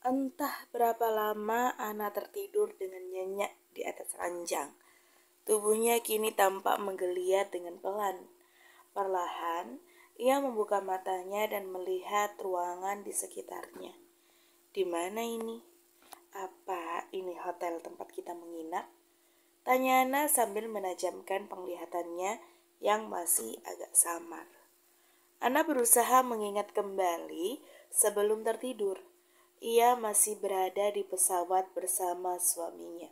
Entah berapa lama Ana tertidur dengan nyenyak di atas ranjang. Tubuhnya kini tampak menggeliat dengan pelan. Perlahan, ia membuka matanya dan melihat ruangan di sekitarnya. Di mana ini? Apa ini hotel tempat kita menginap? Tanya Ana sambil menajamkan penglihatannya yang masih agak samar. Ana berusaha mengingat kembali sebelum tertidur. Ia masih berada di pesawat bersama suaminya.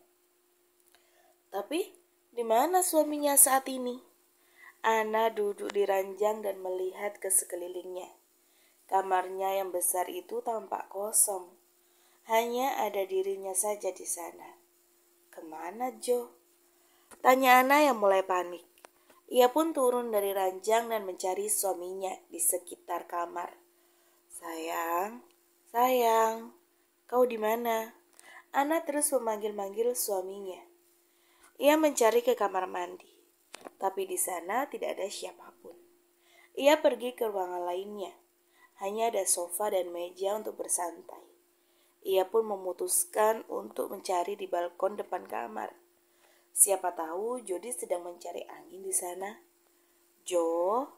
Tapi, di mana suaminya saat ini? Ana duduk di ranjang dan melihat ke sekelilingnya. Kamarnya yang besar itu tampak kosong. Hanya ada dirinya saja di sana. Kemana Joe? Tanya Ana yang mulai panik. Ia pun turun dari ranjang dan mencari suaminya di sekitar kamar. Sayang, kau di mana? Ana terus memanggil-manggil suaminya. Ia mencari ke kamar mandi, tapi di sana tidak ada siapapun. Ia pergi ke ruangan lainnya. Hanya ada sofa dan meja untuk bersantai. Ia pun memutuskan untuk mencari di balkon depan kamar. Siapa tahu Jody sedang mencari angin di sana. Jo,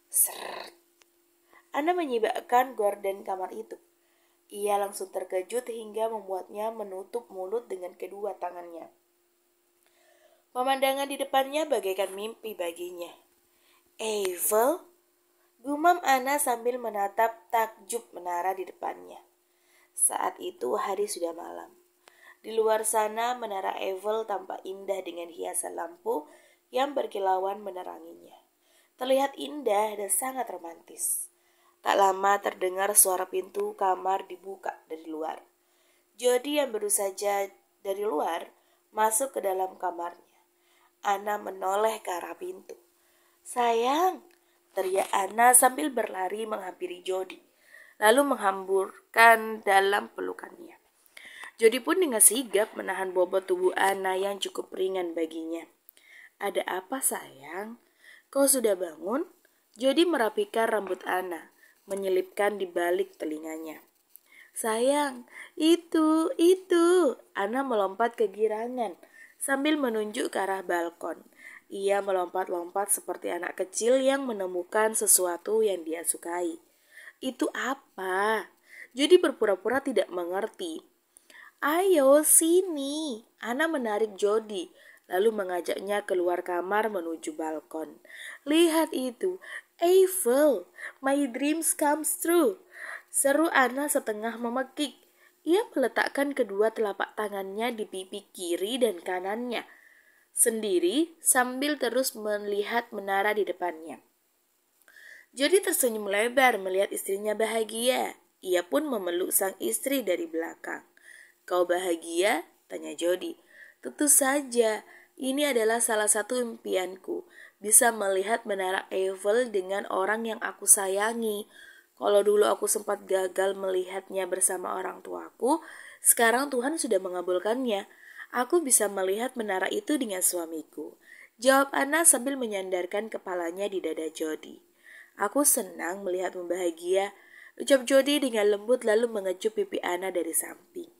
seret. Ana menyibakkan gorden kamar itu. Ia langsung terkejut hingga membuatnya menutup mulut dengan kedua tangannya. Pemandangan di depannya bagaikan mimpi baginya. Eiffel? Gumam Ana sambil menatap takjub menara di depannya. Saat itu hari sudah malam. Di luar sana menara Eiffel tampak indah dengan hiasan lampu yang berkilauan meneranginya. Terlihat indah dan sangat romantis. Tak lama terdengar suara pintu kamar dibuka dari luar. Jody yang baru saja dari luar masuk ke dalam kamarnya. Ana menoleh ke arah pintu. Sayang, teriak Ana sambil berlari menghampiri Jody, lalu menghamburkan dalam pelukannya. Jody pun dengan sigap menahan bobot tubuh Ana yang cukup ringan baginya. Ada apa sayang? Kau sudah bangun? Jody merapikan rambut Ana, menyelipkan di balik telinganya. Sayang, itu. Ana melompat kegirangan sambil menunjuk ke arah balkon. Ia melompat-lompat seperti anak kecil yang menemukan sesuatu yang dia sukai. Itu apa? Jody berpura-pura tidak mengerti. Ayo sini. Ana menarik Jody, lalu mengajaknya keluar kamar menuju balkon. Lihat itu, Eiffel, my dreams comes true. Seru Ana setengah memekik. Ia meletakkan kedua telapak tangannya di pipi kiri dan kanannya sendiri sambil terus melihat menara di depannya. Jody tersenyum lebar melihat istrinya bahagia. Ia pun memeluk sang istri dari belakang. Kau bahagia? Tanya Jody. Tentu saja, ini adalah salah satu impianku. Bisa melihat menara Eiffel dengan orang yang aku sayangi. Kalau dulu aku sempat gagal melihatnya bersama orang tuaku, sekarang Tuhan sudah mengabulkannya. Aku bisa melihat menara itu dengan suamiku. Jawab Ana sambil menyandarkan kepalanya di dada Jody. Aku senang melihatmu bahagia, ucap Jody dengan lembut lalu mengecup pipi Ana dari samping.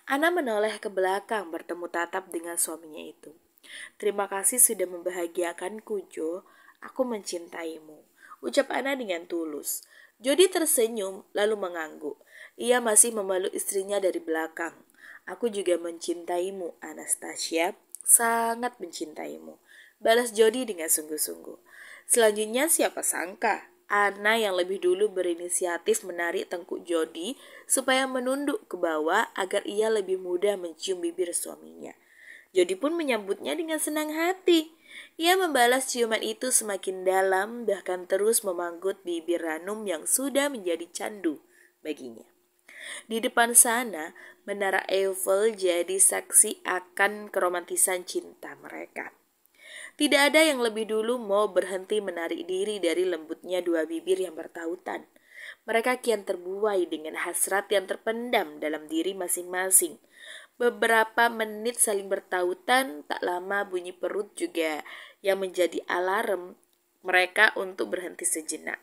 Ana menoleh ke belakang bertemu tatap dengan suaminya itu. Terima kasih sudah membahagiakanku, Jo. Aku mencintaimu, ucap Ana dengan tulus. Jody tersenyum lalu mengangguk. Ia masih memeluk istrinya dari belakang. Aku juga mencintaimu, Anastasia. Sangat mencintaimu, balas Jody dengan sungguh-sungguh. Selanjutnya siapa sangka Ana yang lebih dulu berinisiatif menarik tengkuk Jody supaya menunduk ke bawah agar ia lebih mudah mencium bibir suaminya. Jody pun menyambutnya dengan senang hati. Ia membalas ciuman itu semakin dalam, bahkan terus memanggut bibir Ranum yang sudah menjadi candu baginya. Di depan sana, menara Eiffel jadi saksi akan keromantisan cinta mereka. Tidak ada yang lebih dulu mau berhenti menarik diri dari lembutnya dua bibir yang bertautan. Mereka kian terbuai dengan hasrat yang terpendam dalam diri masing-masing. Beberapa menit saling bertautan, tak lama bunyi perut juga yang menjadi alarm mereka untuk berhenti sejenak.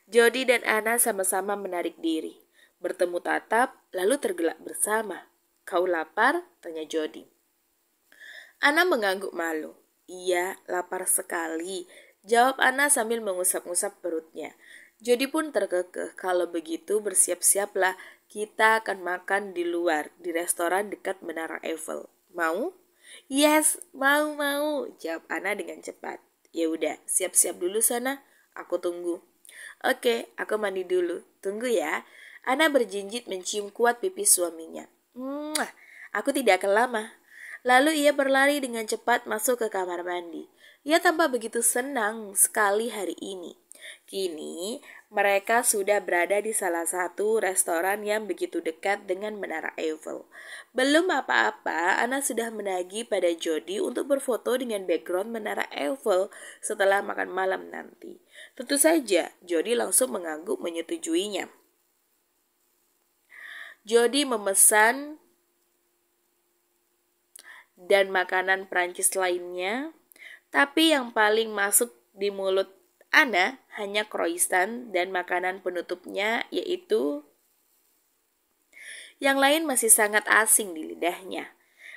Jody dan Ana sama-sama menarik diri. bertemu tatap, lalu tergelak bersama. Kau lapar? Tanya Jody. Ana mengangguk malu. Iya, lapar sekali, jawab Ana sambil mengusap-ngusap perutnya. Jody pun terkekeh. Kalau begitu bersiap-siaplah, kita akan makan di luar, di restoran dekat Menara Eiffel. Mau? Yes, mau, jawab Ana dengan cepat. Ya udah, siap-siap dulu sana, aku tunggu. Oke, aku mandi dulu. Tunggu ya. Ana berjinjit mencium kuat pipi suaminya. Aku tidak akan lama. Lalu ia berlari dengan cepat masuk ke kamar mandi. Ia tampak begitu senang sekali hari ini. Kini mereka sudah berada di salah satu restoran yang begitu dekat dengan Menara Eiffel. Belum apa-apa, Ana sudah menagih pada Jody untuk berfoto dengan background Menara Eiffel setelah makan malam nanti. Tentu saja, Jody langsung mengangguk menyetujuinya. Jody memesan dan makanan Prancis lainnya, tapi yang paling masuk di mulut Ana hanya croissant dan makanan penutupnya yaitu yang lain masih sangat asing di lidahnya.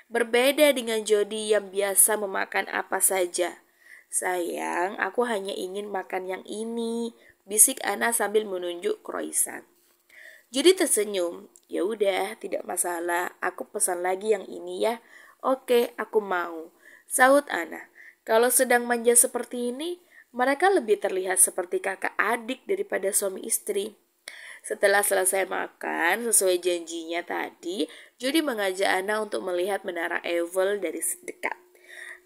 Berbeda dengan Jody yang biasa memakan apa saja. Sayang, aku hanya ingin makan yang ini, bisik Ana sambil menunjuk croissant. Jody tersenyum. Ya udah, tidak masalah, aku pesan lagi yang ini ya. Oke, aku mau, sahut Ana. Kalau sedang manja seperti ini, mereka lebih terlihat seperti kakak adik daripada suami istri. Setelah selesai makan, sesuai janjinya tadi, Jody mengajak Ana untuk melihat Menara Eiffel dari dekat.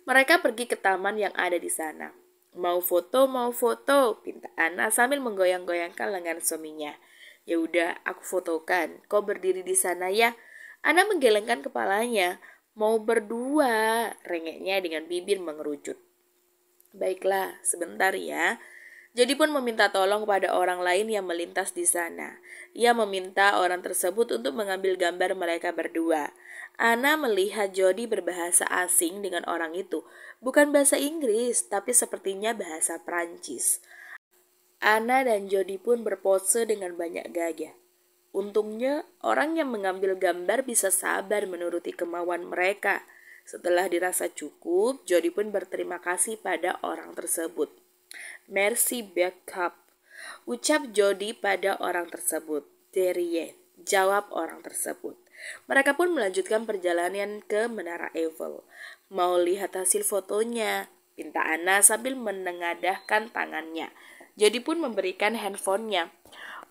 Mereka pergi ke taman yang ada di sana. Mau foto, pinta Ana sambil menggoyang-goyangkan lengan suaminya. Ya udah, aku fotokan. Kau berdiri di sana ya. Ana menggelengkan kepalanya. Mau berdua, rengeknya dengan bibir mengerucut. Baiklah, sebentar ya. Jody pun meminta tolong kepada orang lain yang melintas di sana. Ia meminta orang tersebut untuk mengambil gambar mereka berdua. Ana melihat Jody berbahasa asing dengan orang itu. Bukan bahasa Inggris, tapi sepertinya bahasa Prancis. Ana dan Jody pun berpose dengan banyak gagah. Untungnya, orang yang mengambil gambar bisa sabar menuruti kemauan mereka. Setelah dirasa cukup, Jody pun berterima kasih pada orang tersebut. Merci backup, ucap Jody pada orang tersebut. Derrière, jawab orang tersebut. Mereka pun melanjutkan perjalanan ke Menara Eiffel. Mau lihat hasil fotonya, pinta Ana sambil menengadahkan tangannya. Jody pun memberikan handphonenya.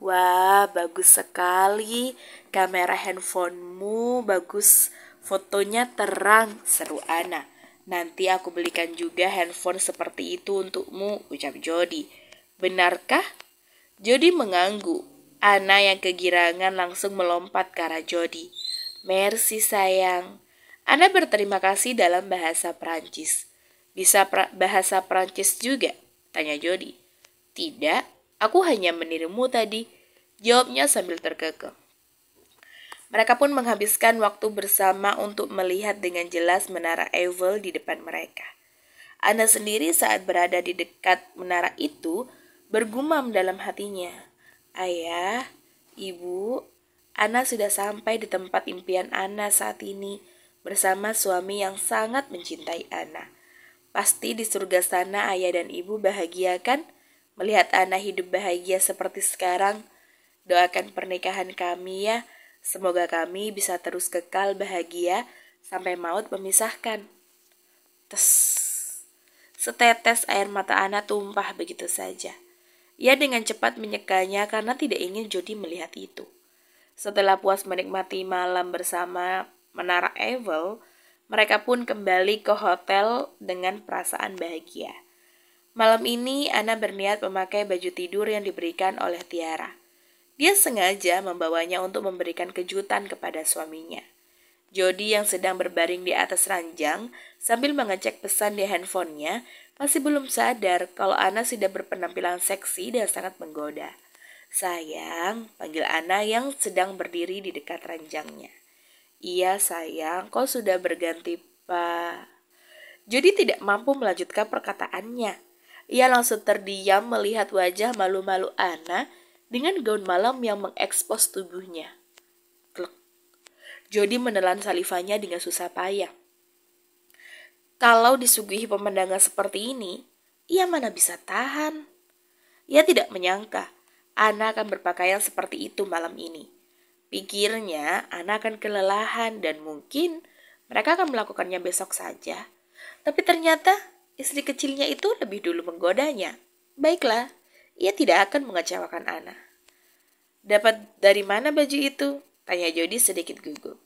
Wah, bagus sekali. Kamera handphonemu bagus. Fotonya terang, seru Ana. Nanti aku belikan juga handphone seperti itu untukmu, ucap Jody. Benarkah? Jody mengangguk. Ana yang kegirangan langsung melompat ke arah Jody. Merci sayang. Ana berterima kasih dalam bahasa Prancis. Bisa bahasa Prancis juga? Tanya Jody. Tidak, aku hanya menirumu tadi, jawabnya sambil terkekeh. Mereka pun menghabiskan waktu bersama untuk melihat dengan jelas Menara Eiffel di depan mereka. Ana sendiri saat berada di dekat menara itu bergumam dalam hatinya. Ayah, ibu, Ana sudah sampai di tempat impian Ana saat ini bersama suami yang sangat mencintai Ana. Pasti di surga sana ayah dan ibu bahagia kan? Melihat Ana hidup bahagia seperti sekarang, doakan pernikahan kami ya. Semoga kami bisa terus kekal bahagia sampai maut memisahkan. Tes. Setetes air mata Ana tumpah begitu saja. Ia dengan cepat menyekanya karena tidak ingin Jody melihat itu. Setelah puas menikmati malam bersama Menara Eiffel, mereka pun kembali ke hotel dengan perasaan bahagia. Malam ini Ana berniat memakai baju tidur yang diberikan oleh Tiara. Dia sengaja membawanya untuk memberikan kejutan kepada suaminya. Jody yang sedang berbaring di atas ranjang sambil mengecek pesan di handphonenya masih belum sadar kalau Ana sudah berpenampilan seksi dan sangat menggoda. Sayang, panggil Ana yang sedang berdiri di dekat ranjangnya. Iya sayang, kau sudah berganti pak. Jody tidak mampu melanjutkan perkataannya. Ia langsung terdiam melihat wajah malu-malu Ana dengan gaun malam yang mengekspos tubuhnya. Klek. Jody menelan salivanya dengan susah payah. Kalau disuguhi pemandangan seperti ini, ia mana bisa tahan? Ia tidak menyangka Ana akan berpakaian seperti itu malam ini. Pikirnya Ana akan kelelahan dan mungkin mereka akan melakukannya besok saja. Tapi ternyata istri kecilnya itu lebih dulu menggodanya. Baiklah, ia tidak akan mengecewakan Ana. Dapat dari mana baju itu? Tanya Jody sedikit gugup.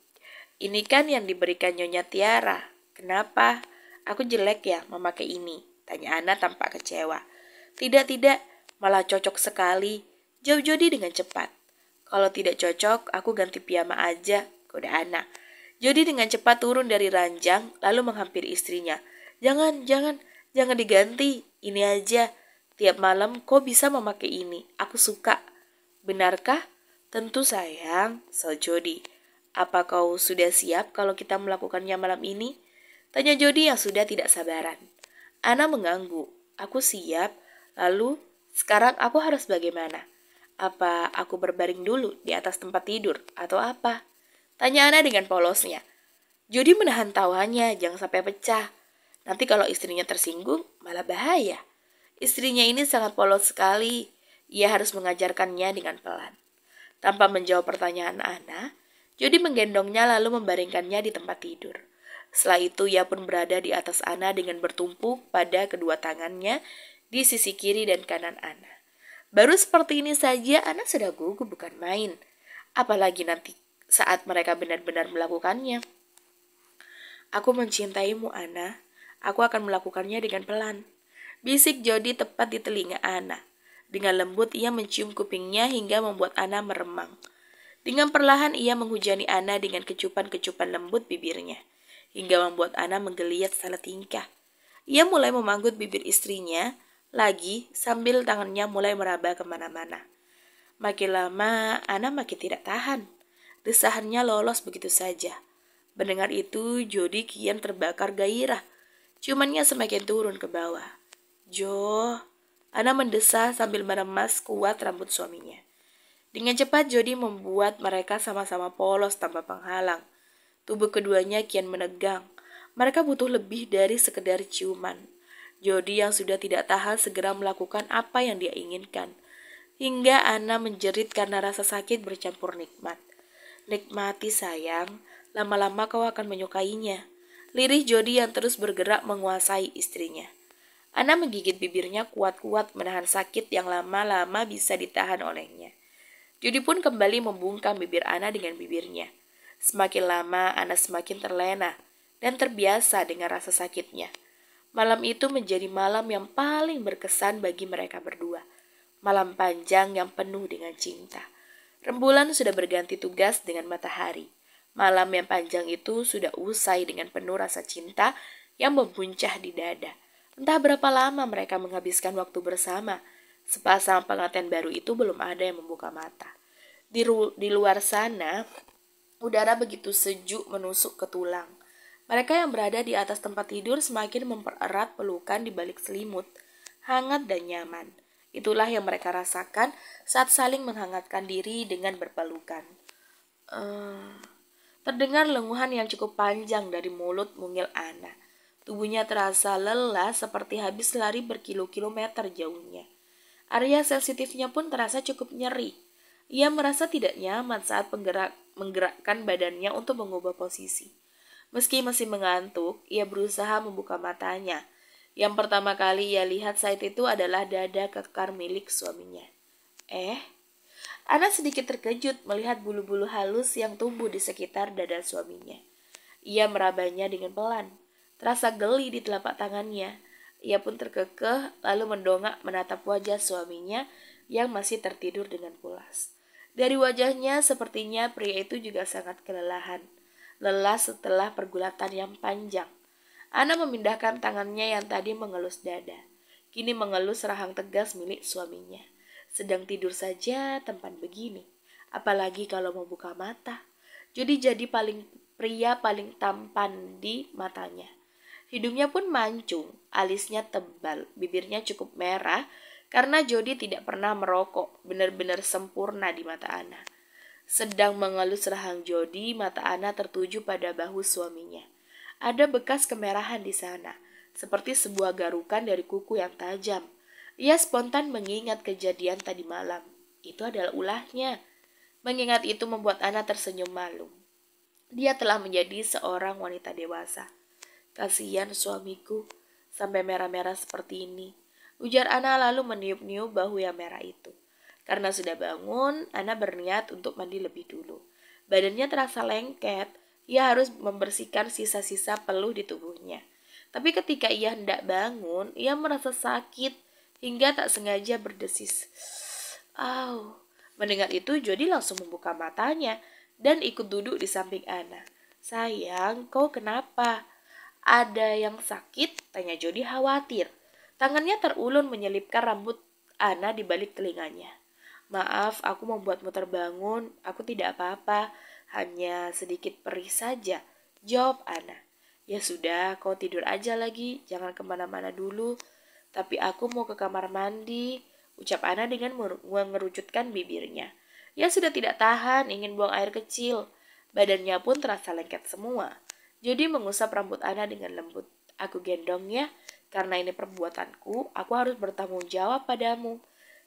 Ini kan yang diberikan Nyonya Tiara. Kenapa? Aku jelek ya memakai ini? Tanya Ana tampak kecewa. Tidak, malah cocok sekali. Jawab Jody dengan cepat. Kalau tidak cocok, aku ganti piyama aja, kode Ana. Jody dengan cepat turun dari ranjang, lalu menghampiri istrinya. Jangan diganti, ini aja. Tiap malam kau bisa memakai ini, aku suka. Benarkah? Tentu sayang, sahut Jody. Apa kau sudah siap kalau kita melakukannya malam ini? Tanya Jody yang sudah tidak sabaran. Ana mengangguk. Aku siap. Lalu, sekarang aku harus bagaimana? Apa aku berbaring dulu di atas tempat tidur atau apa? Tanya Ana dengan polosnya. Jody menahan tawanya, jangan sampai pecah. Nanti kalau istrinya tersinggung, malah bahaya. Istrinya ini sangat polos sekali. Ia harus mengajarkannya dengan pelan. Tanpa menjawab pertanyaan Ana, Jody menggendongnya lalu membaringkannya di tempat tidur. Setelah itu ia pun berada di atas Ana dengan bertumpuk pada kedua tangannya di sisi kiri dan kanan Ana. Baru seperti ini saja Ana sudah gugup bukan main. Apalagi nanti saat mereka benar-benar melakukannya. Aku mencintaimu Ana. Aku akan melakukannya dengan pelan. Bisik Jody tepat di telinga Ana. Dengan lembut ia mencium kupingnya hingga membuat Ana meremang. Dengan perlahan ia menghujani Ana dengan kecupan-kecupan lembut bibirnya. Hingga membuat Ana menggeliat salah tingkah. Ia mulai memanggut bibir istrinya lagi sambil tangannya mulai meraba kemana-mana. Makin lama Ana makin tidak tahan. Desahannya lolos begitu saja. Mendengar itu Jody kian terbakar gairah. Ciumannya semakin turun ke bawah. Jo, Ana mendesah sambil meremas kuat rambut suaminya. Dengan cepat Jody membuat mereka sama-sama polos tanpa penghalang. Tubuh keduanya kian menegang. Mereka butuh lebih dari sekedar ciuman. Jody yang sudah tidak tahan segera melakukan apa yang dia inginkan. Hingga Ana menjerit karena rasa sakit bercampur nikmat. Nikmati sayang, lama-lama kau akan menyukainya. Lirih Jody yang terus bergerak menguasai istrinya. Ana menggigit bibirnya kuat-kuat menahan sakit yang lama-lama bisa ditahan olehnya. Jody pun kembali membungkam bibir Ana dengan bibirnya. Semakin lama Ana semakin terlena dan terbiasa dengan rasa sakitnya. Malam itu menjadi malam yang paling berkesan bagi mereka berdua. Malam panjang yang penuh dengan cinta. Rembulan sudah berganti tugas dengan matahari. Malam yang panjang itu sudah usai dengan penuh rasa cinta yang membuncah di dada. Entah berapa lama mereka menghabiskan waktu bersama. Sepasang pengantin baru itu belum ada yang membuka mata. Di luar sana, udara begitu sejuk menusuk ke tulang. Mereka yang berada di atas tempat tidur semakin mempererat pelukan di balik selimut, hangat dan nyaman. Itulah yang mereka rasakan saat saling menghangatkan diri dengan berpelukan. Terdengar lenguhan yang cukup panjang dari mulut mungil Ana. Tubuhnya terasa lelah seperti habis lari berkilo-kilometer jauhnya. Area sensitifnya pun terasa cukup nyeri. Ia merasa tidak nyaman saat menggerakkan badannya untuk mengubah posisi. Meski masih mengantuk, ia berusaha membuka matanya. Yang pertama kali ia lihat saat itu adalah dada kekar milik suaminya. Ana sedikit terkejut melihat bulu-bulu halus yang tumbuh di sekitar dada suaminya. Ia merabanya dengan pelan. Terasa geli di telapak tangannya. Ia pun terkekeh lalu mendongak menatap wajah suaminya yang masih tertidur dengan pulas. Dari wajahnya sepertinya pria itu juga sangat kelelahan. Lelah setelah pergulatan yang panjang. Ana memindahkan tangannya yang tadi mengelus dada. Kini mengelus rahang tegas milik suaminya. Sedang tidur saja tampan begini. Apalagi kalau mau buka mata. Jadi pria paling tampan di matanya. Hidungnya pun mancung, alisnya tebal, bibirnya cukup merah, Karena Jody tidak pernah merokok, benar-benar sempurna di mata Ana. Sedang mengelus rahang Jody, mata Ana tertuju pada bahu suaminya. Ada bekas kemerahan di sana, seperti sebuah garukan dari kuku yang tajam. Ia spontan mengingat kejadian tadi malam. Itu adalah ulahnya. Mengingat itu membuat Ana tersenyum malu. Dia telah menjadi seorang wanita dewasa. Kasihan suamiku, sampai merah-merah seperti ini. Ujar Ana lalu meniup-niup bahu yang merah itu. Karena sudah bangun, Ana berniat untuk mandi lebih dulu. Badannya terasa lengket, ia harus membersihkan sisa-sisa peluh di tubuhnya. Tapi ketika ia hendak bangun, ia merasa sakit hingga tak sengaja berdesis. Au. Mendengar itu, Jody langsung membuka matanya dan ikut duduk di samping Ana. Sayang, kau kenapa? Ada yang sakit? Tanya Jody khawatir. Tangannya terulun menyelipkan rambut Ana di balik telinganya. Maaf, aku membuatmu terbangun. Aku tidak apa-apa, hanya sedikit perih saja. Jawab Ana. Ya sudah, kau tidur aja lagi, jangan kemana-mana dulu. Tapi aku mau ke kamar mandi, ucap Ana dengan mengerucutkan bibirnya. Ia sudah tidak tahan, ingin buang air kecil. Badannya pun terasa lengket semua. Jody mengusap rambut Ana dengan lembut. Aku gendong ya, karena ini perbuatanku, aku harus bertanggung jawab padamu.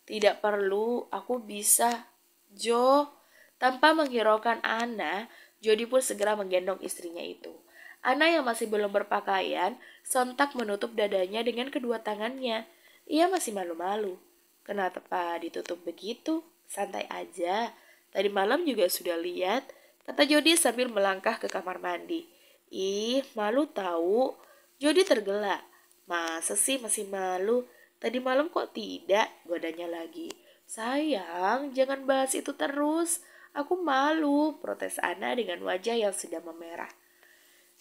Tidak perlu, aku bisa. Jo, tanpa menghiraukan Ana, Jody pun segera menggendong istrinya itu. Ana yang masih belum berpakaian, sontak menutup dadanya dengan kedua tangannya. Ia masih malu-malu. Kenapa ditutup begitu? Santai aja. Tadi malam juga sudah lihat, kata Jody sambil melangkah ke kamar mandi. Ih, malu tahu. Jody tergelak. Masa sih masih malu? Tadi malam kok tidak? Godanya lagi. Sayang, jangan bahas itu terus. Aku malu, protes Ana dengan wajah yang sudah memerah.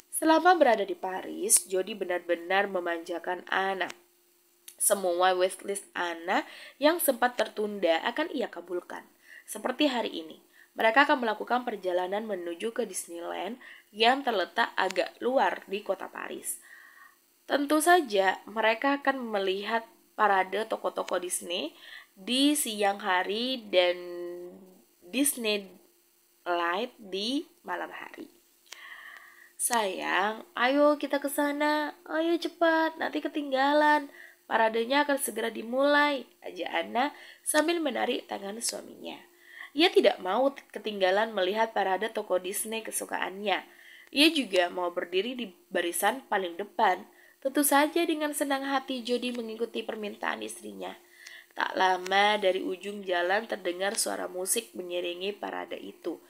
Selama berada di Paris, Jody benar-benar memanjakan Ana. Semua wishlist Ana yang sempat tertunda akan ia kabulkan. Seperti hari ini, mereka akan melakukan perjalanan menuju ke Disneyland yang terletak agak luar di kota Paris. Tentu saja, mereka akan melihat parade toko-toko Disney di siang hari dan Disney Light di malam hari. Sayang, ayo kita ke sana. Ayo cepat, nanti ketinggalan. Paradenya akan segera dimulai, ajak Ana sambil menarik tangan suaminya. Ia tidak mau ketinggalan melihat parade toko Disney kesukaannya. Ia juga mau berdiri di barisan paling depan. Tentu saja dengan senang hati Jody mengikuti permintaan istrinya. Tak lama dari ujung jalan terdengar suara musik mengiringi parade itu.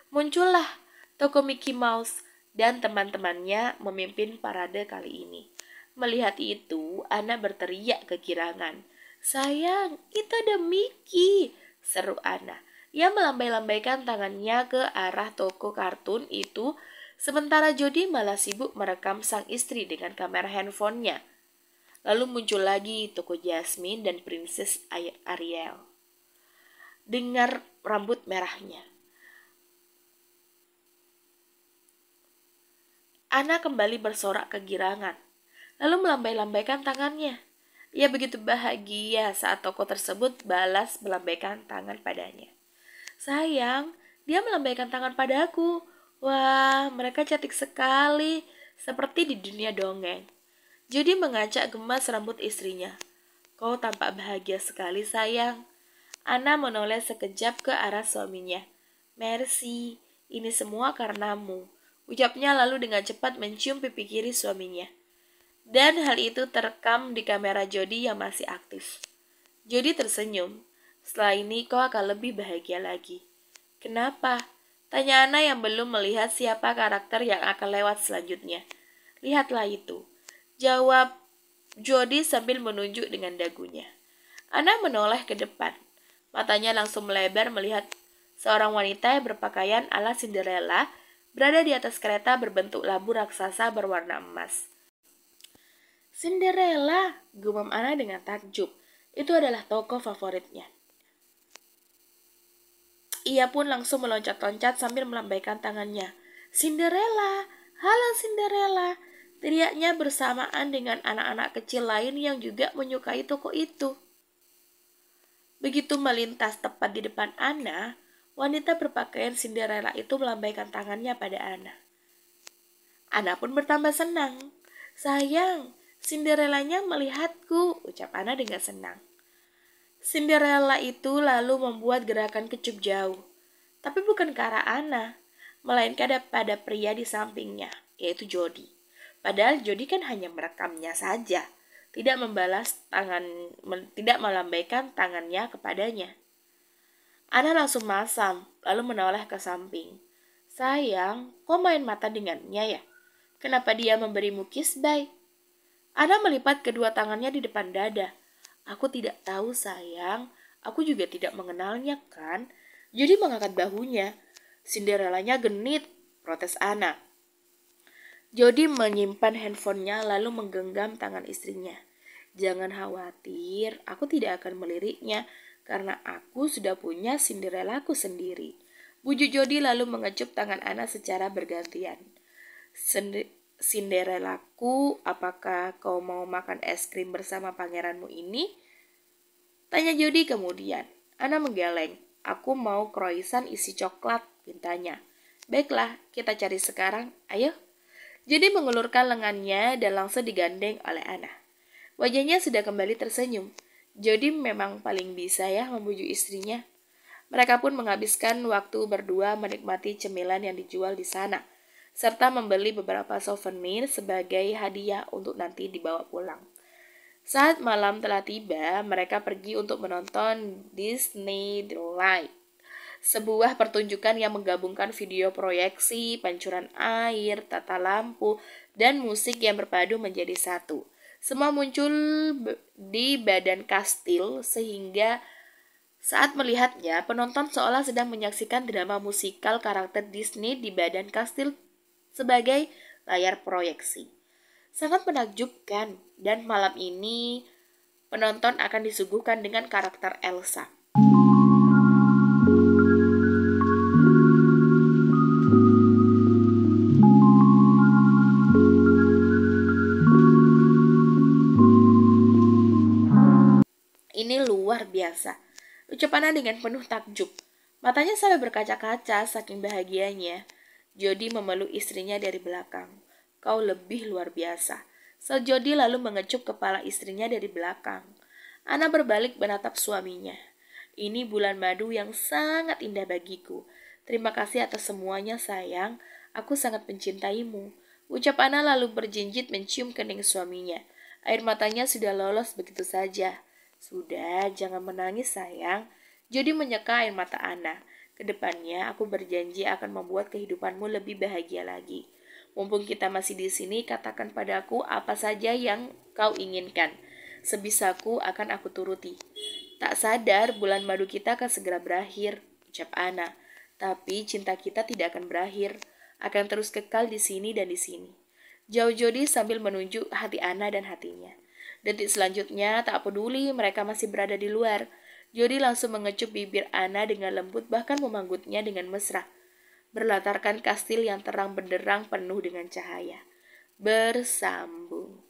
Muncullah toko Mickey Mouse dan teman-temannya memimpin parade kali ini. Melihat itu, Ana berteriak kegirangan. Sayang, itu ada Mickey, seru Ana. Ia melambai-lambaikan tangannya ke arah toko kartun itu, sementara Jody malah sibuk merekam sang istri dengan kamera handphonenya. Lalu muncul lagi toko Jasmine dan Princess Ariel. Dengar rambut merahnya. Ana kembali bersorak kegirangan, lalu melambai-lambaikan tangannya. Ia begitu bahagia saat toko tersebut balas melambaikan tangan padanya. Sayang, dia melambaikan tangan padaku. Wah, mereka cantik sekali, seperti di dunia dongeng. Jody mengacak gemas rambut istrinya. Kau tampak bahagia sekali, sayang. Ana menoleh sekejap ke arah suaminya. Merci, ini semua karenamu. Ucapnya lalu dengan cepat mencium pipi kiri suaminya. Dan hal itu terekam di kamera Jody yang masih aktif. Jody tersenyum. Setelah ini kau akan lebih bahagia lagi. Kenapa? Tanya Ana yang belum melihat siapa karakter yang akan lewat selanjutnya. Lihatlah itu. Jawab Jody sambil menunjuk dengan dagunya. Ana menoleh ke depan. Matanya langsung melebar melihat seorang wanita yang berpakaian ala Cinderella berada di atas kereta berbentuk labu raksasa berwarna emas. Cinderella, gumam Ana dengan takjub. Itu adalah tokoh favoritnya. Ia pun langsung meloncat-loncat sambil melambaikan tangannya. Cinderella, halo Cinderella, teriaknya bersamaan dengan anak-anak kecil lain yang juga menyukai toko itu. Begitu melintas tepat di depan Anna, wanita berpakaian Cinderella itu melambaikan tangannya pada Anna. Anna pun bertambah senang. "Sayang, Cinderellanya melihatku," ucap Anna dengan senang. Cinderella itu lalu membuat gerakan kecup jauh, tapi bukan ke arah Anna, melainkan pada pria di sampingnya, yaitu Jody. Padahal Jody kan hanya merekamnya saja, tidak tidak melambaikan tangannya kepadanya. Anna langsung masam, lalu menoleh ke samping. "Sayang, kau main mata dengannya ya? Kenapa dia memberimu kiss bye?" Anna melipat kedua tangannya di depan dada. "Aku tidak tahu sayang, aku juga tidak mengenalnya kan." Jody mengangkat bahunya. "Cinderellanya genit," protes Anna. Jody menyimpan handphonenya lalu menggenggam tangan istrinya. "Jangan khawatir, aku tidak akan meliriknya karena aku sudah punya Cinderellaku sendiri." Bujuk Jody lalu mengecup tangan Anna secara bergantian. "Cinderellaku, apakah kau mau makan es krim bersama pangeranmu ini?" tanya Jody kemudian. Anna menggeleng. "Aku mau croissant isi coklat," pintanya. "Baiklah, kita cari sekarang, ayo." Jody mengulurkan lengannya dan langsung digandeng oleh Anna. Wajahnya sudah kembali tersenyum. Jody memang paling bisa ya membujuk istrinya. Mereka pun menghabiskan waktu berdua menikmati cemilan yang dijual di sana, serta membeli beberapa souvenir sebagai hadiah untuk nanti dibawa pulang. Saat malam telah tiba, mereka pergi untuk menonton Disney Delight, sebuah pertunjukan yang menggabungkan video proyeksi, pancuran air, tata lampu, dan musik yang berpadu menjadi satu. Semua muncul di badan kastil sehingga saat melihatnya, penonton seolah sedang menyaksikan drama musikal karakter Disney di badan kastil sebagai layar proyeksi. Sangat menakjubkan, dan malam ini penonton akan disuguhkan dengan karakter Elsa. "Ini luar biasa," ucap Anna dengan penuh takjub. Matanya sampai berkaca-kaca saking bahagianya. Jody memeluk istrinya dari belakang. "Kau lebih luar biasa." Jody lalu mengecup kepala istrinya dari belakang. Anna berbalik menatap suaminya. "Ini bulan madu yang sangat indah bagiku. Terima kasih atas semuanya sayang. Aku sangat mencintaimu," ucap Anna lalu berjinjit mencium kening suaminya. Air matanya sudah lolos begitu saja. "Sudah, jangan menangis sayang." Jody menyeka air mata Anna. "Kedepannya aku berjanji akan membuat kehidupanmu lebih bahagia lagi. Mumpung kita masih di sini, katakan padaku apa saja yang kau inginkan. Sebisaku akan aku turuti." "Tak sadar bulan madu kita akan segera berakhir," ucap Anna. "Tapi cinta kita tidak akan berakhir, akan terus kekal di sini dan di sini." Jauh Jody sambil menunjuk hati Anna dan hatinya. Detik selanjutnya, tak peduli mereka masih berada di luar, Jody langsung mengecup bibir Anna dengan lembut bahkan memanggutnya dengan mesra, berlatarkan kastil yang terang benderang penuh dengan cahaya. Bersambung.